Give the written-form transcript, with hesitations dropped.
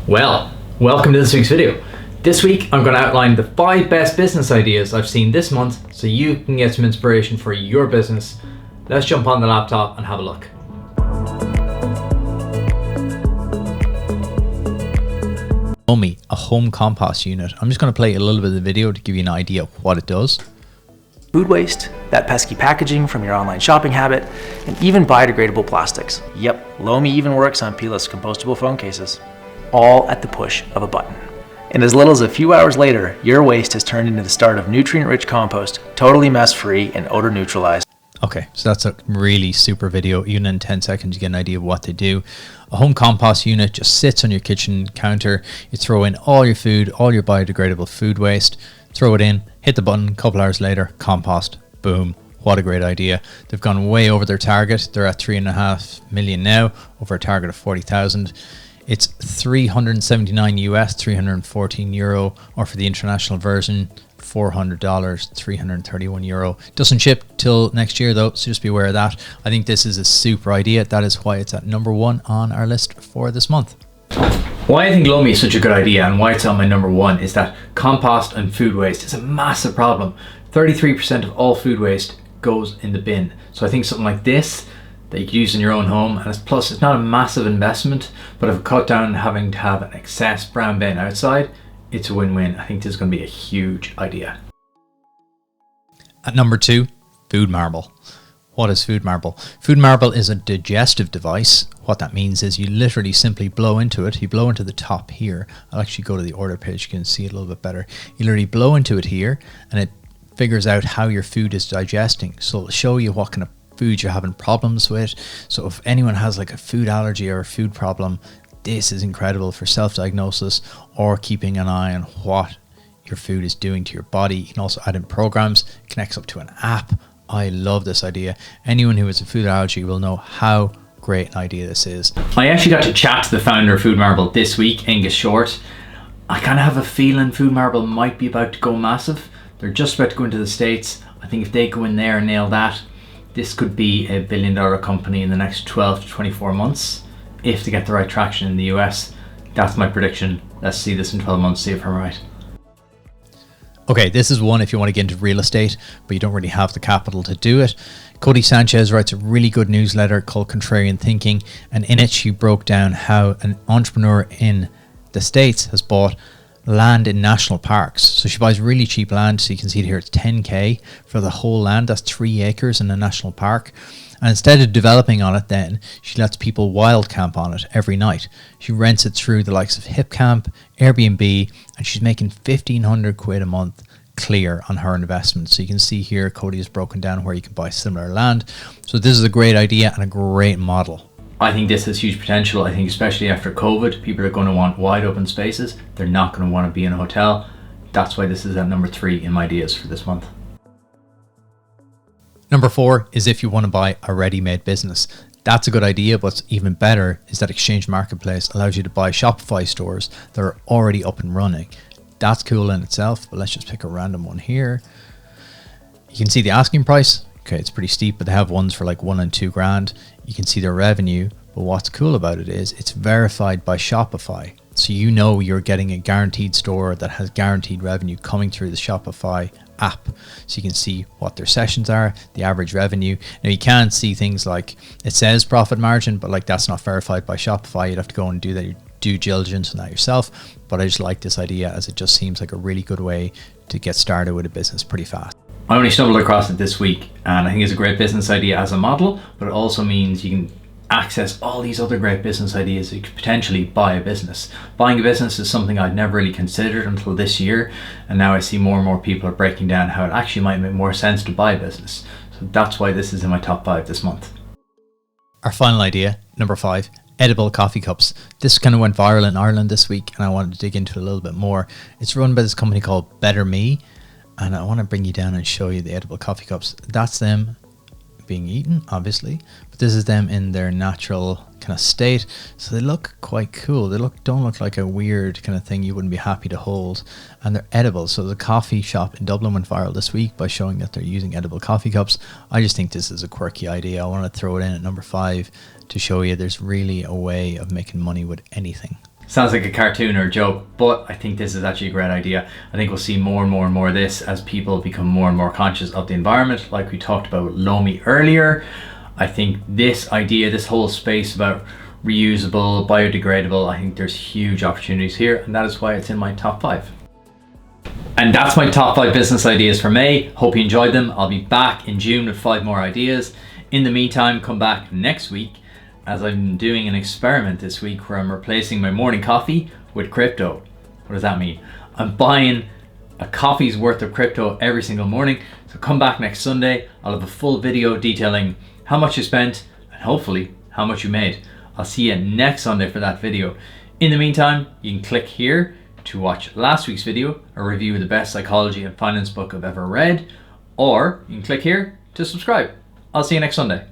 Well, welcome to this week's video. This week I'm going to outline the 5 best business ideas I've seen this month so you can get some inspiration for your business. Let's jump on the laptop and have a look. Lomi, a home compost unit. I'm just going to play a little bit of the video to give you an idea of what it does. Food waste, that pesky packaging from your online shopping habit, and even biodegradable plastics. Yep, Lomi even works on peelless compostable phone cases. All at the push of a button. And as little as a few hours later, your waste has turned into the start of nutrient-rich compost, totally mess-free and odor neutralized. Okay, so that's a really super video. Even in 10 seconds, you get an idea of what they do. A home compost unit just sits on your kitchen counter. You throw in all your food, all your biodegradable food waste, throw it in, hit the button, a couple hours later, compost, boom. What a great idea. They've gone way over their target. They're at 3.5 million now, over a target of 40,000. It's $379 US, 314 euro, or for the international version, $400, 331 euro. Doesn't ship till next year though, so just be aware of that. I think this is a super idea. That is why it's at number 1 on our list for this month. Why I think Lomi is such a good idea and why it's on my number 1 is that compost and food waste is a massive problem. 33% of all food waste goes in the bin. So I think something like this that you could use in your own home, and plus it's not a massive investment, but if it cut down having to have an excess brown bin outside, it's a win-win. I think this is going to be a huge idea. At number 2, FoodMarble. What is FoodMarble? FoodMarble is a digestive device. What that means is you literally simply blow into it. You blow into the top here. I'll actually go to the order page, you can see it a little bit better. You literally blow into it here and it figures out how your food is digesting. So it'll show you what kind of food you're having problems with. So if anyone has like a food allergy or a food problem, this is incredible for self-diagnosis or keeping an eye on what your food is doing to your body. You can also add in programs. It connects up to an app. I love this idea. Anyone who has a food allergy will know how great an idea this is. I actually got to chat to the founder of FoodMarble this week, Angus Short. I kind of have a feeling FoodMarble might be about to go massive. They're just about to go into the States. I think if they go in there and nail that, this could be a $1 billion company in the next 12 to 24 months if they get the right traction in the US. That's my prediction. Let's see this in 12 months, see if I'm right. Okay, this is one if you want to get into real estate, but you don't really have the capital to do it. Codie Sanchez writes a really good newsletter called Contrarian Thinking, and in it she broke down how an entrepreneur in the States has bought land in national parks. So she buys really cheap land. So you can see it here, it's 10k for the whole land. That's 3 acres in a national park. And instead of developing on it then, she lets people wild camp on it every night. She rents it through the likes of Hip Camp, Airbnb, and she's making 1,500 quid a month clear on her investment. So you can see here, Codie has broken down where you can buy similar land. So this is a great idea and a great model. I think this has huge potential. I think especially after COVID, people are going to want wide open spaces. They're not going to want to be in a hotel. That's why this is at number 3 in my ideas for this month. Number 4 is if you want to buy a ready-made business. That's a good idea, but what's even better is that Exchangemarketplace allows you to buy Shopify stores that are already up and running. That's cool in itself, but let's just pick a random one here. You can see the asking price. Okay, it's pretty steep, but they have ones for like 1 and 2 grand. You can see their revenue, but what's cool about it is it's verified by Shopify. So you know you're getting a guaranteed store that has guaranteed revenue coming through the Shopify app. So you can see what their sessions are, the average revenue. Now you can see things like, it says profit margin, but like that's not verified by Shopify. You'd have to go and do that due diligence on that yourself. But I just like this idea as it just seems like a really good way to get started with a business pretty fast. I only stumbled across it this week and I think it's a great business idea as a model, but it also means you can access all these other great business ideas. You could potentially buy a business. Buying a business is something I'd never really considered until this year, and now I see more and more people are breaking down how it actually might make more sense to buy a business. So that's why this is in my top 5 this month. Our final idea, number 5, edible coffee cups. This kind of went viral in Ireland this week and I wanted to dig into it a little bit more. It's run by this company called Better Me, and I want to bring you down and show you the edible coffee cups. That's them being eaten, obviously, but this is them in their natural kind of state. So they look quite cool. They don't look like a weird kind of thing you wouldn't be happy to hold, and they're edible. So the coffee shop in Dublin went viral this week by showing that they're using edible coffee cups. I just think this is a quirky idea. I want to throw it in at number 5 to show you there's really a way of making money with anything. Sounds like a cartoon or a joke, but I think this is actually a great idea. I think we'll see more and more and more of this as people become more and more conscious of the environment, like we talked about with Lomi earlier. I think this idea, this whole space about reusable, biodegradable, I think there's huge opportunities here, and that is why it's in my top 5. And that's my top 5 business ideas for May. Hope you enjoyed them. I'll be back in June with 5 more ideas. In the meantime, come back next week, as I'm doing an experiment this week where I'm replacing my morning coffee with crypto. What does that mean? I'm buying a coffee's worth of crypto every single morning. So come back next Sunday. I'll have a full video detailing how much you spent and hopefully how much you made. I'll see you next Sunday for that video. In the meantime, you can click here to watch last week's video, a review of the best psychology and finance book I've ever read, or you can click here to subscribe. I'll see you next Sunday.